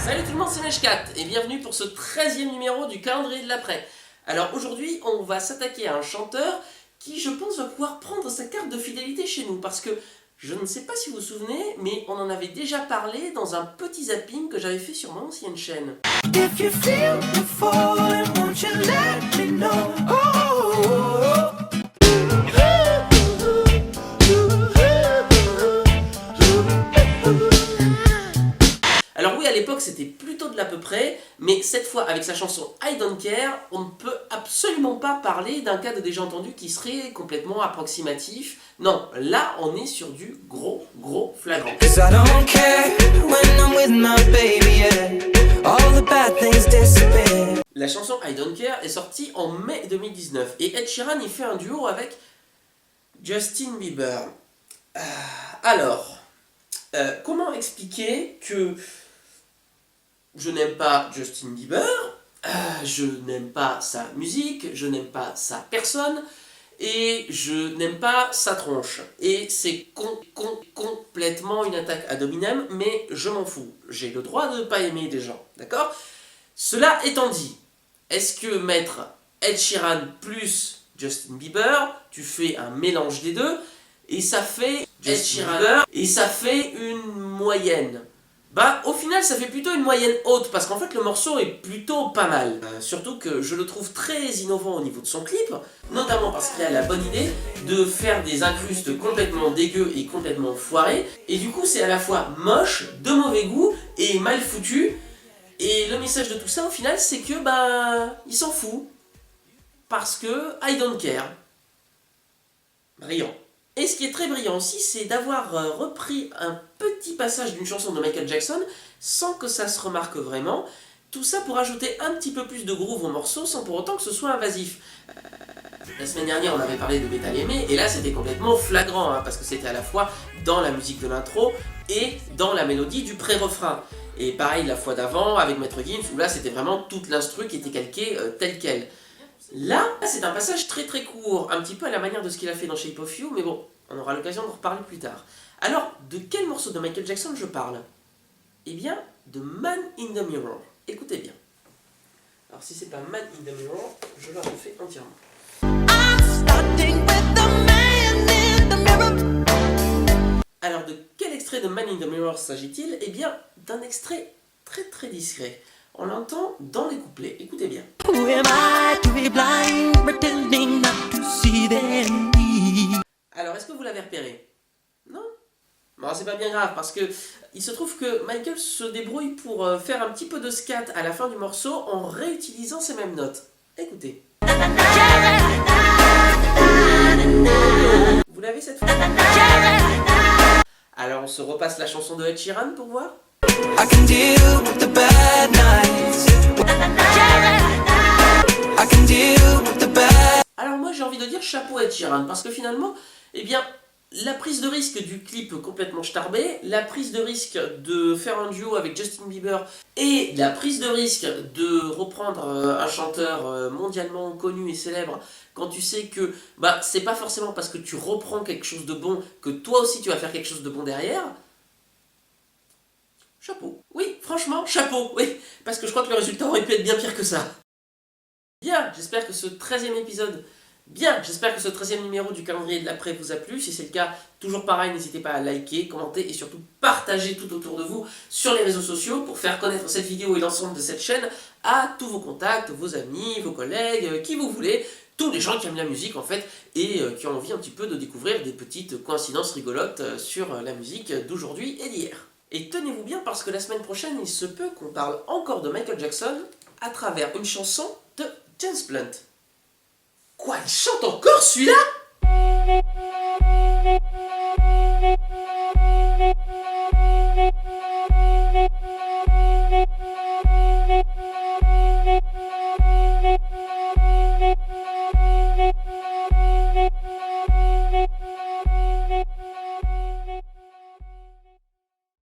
Salut tout le monde, c'est Meshkat et bienvenue pour ce 13e numéro du calendrier de l'après. Alors aujourd'hui, on va s'attaquer à un chanteur qui, je pense, va pouvoir prendre sa carte de fidélité chez nous parce que je ne sais pas si vous vous souvenez, mais on en avait déjà parlé dans un petit zapping que j'avais fait sur mon ancienne chaîne. If you feel the falling, won't you let me know? Alors oui, à l'époque c'était plutôt de l'à peu près, mais cette fois avec sa chanson I Don't Care, on ne peut absolument pas parler d'un cas de déjà entendu qui serait complètement approximatif. Non, là on est sur du gros flagrant. La chanson I Don't Care est sortie en mai 2019 et Ed Sheeran y fait un duo avec Justin Bieber. Comment expliquer que je n'aime pas Justin Bieber, je n'aime pas sa musique, je n'aime pas sa personne, et je n'aime pas sa tronche. Et c'est complètement une attaque ad hominem, mais je m'en fous. J'ai le droit de ne pas aimer des gens, d'accord? Cela étant dit, est-ce que mettre Ed Sheeran plus Justin Bieber, tu fais un mélange des deux, et ça fait Ed Sheeran, et ça fait une moyenne? Bah au final ça fait plutôt une moyenne haute parce qu'en fait le morceau est plutôt pas mal. Surtout que je le trouve très innovant au niveau de son clip, notamment parce qu'il a la bonne idée de faire des incrustes complètement dégueux et complètement foirés. Et du coup c'est à la fois moche, de mauvais goût et mal foutu. Et le message de tout ça au final c'est que il s'en fout. Parce que I don't care. Brillant. Et ce qui est très brillant aussi, c'est d'avoir repris un petit passage d'une chanson de Michael Jackson sans que ça se remarque vraiment. Tout ça pour ajouter un petit peu plus de groove au morceau sans pour autant que ce soit invasif. La semaine dernière, on avait parlé de Bétal Aimé et là c'était complètement flagrant parce que c'était à la fois dans la musique de l'intro et dans la mélodie du pré-refrain. Et pareil la fois d'avant avec Maître Gims où là c'était vraiment toute l'instru qui était calquée telle quelle. Là, c'est un passage très court, un petit peu à la manière de ce qu'il a fait dans Shape of You, mais bon, on aura l'occasion d'en reparler plus tard. Alors, de quel morceau de Michael Jackson je parle? Eh bien, de Man in the Mirror. Écoutez bien. Alors si c'est pas Man in the Mirror, je le refais entièrement. Alors, de quel extrait de Man in the Mirror s'agit-il? Eh bien, d'un extrait très discret. On l'entend dans les couplets, écoutez bien. Alors, est-ce que vous l'avez repéré? Non? Bon, c'est pas bien grave, parce que il se trouve que Michael se débrouille pour faire un petit peu de scat à la fin du morceau en réutilisant ces mêmes notes. Écoutez. Vous l'avez cette fois? Alors, on se repasse la chanson de Ed Sheeran pour voir. I can deal with the bad nights. I can deal with the bad. Alors moi j'ai envie de dire chapeau à Ed Sheeran parce que finalement, eh bien, la prise de risque du clip complètement starbé, la prise de risque de faire un duo avec Justin Bieber et la prise de risque de reprendre un chanteur mondialement connu et célèbre quand tu sais que c'est pas forcément parce que tu reprends quelque chose de bon que toi aussi tu vas faire quelque chose de bon derrière. Chapeau. Oui, franchement, chapeau, oui. Parce que je crois que le résultat aurait pu être bien pire que ça. Bien, j'espère que ce 13e épisode, j'espère que ce 13e numéro du calendrier de l'après vous a plu. Si c'est le cas, toujours pareil, n'hésitez pas à liker, commenter et surtout partager tout autour de vous sur les réseaux sociaux pour faire connaître cette vidéo et l'ensemble de cette chaîne à tous vos contacts, vos amis, vos collègues, qui vous voulez. Tous les gens qui aiment la musique en fait et qui ont envie un petit peu de découvrir des petites coïncidences rigolotes sur la musique d'aujourd'hui et d'hier. Et tenez-vous bien parce que la semaine prochaine, il se peut qu'on parle encore de Michael Jackson à travers une chanson de James Blunt. Quoi, il chante encore celui-là?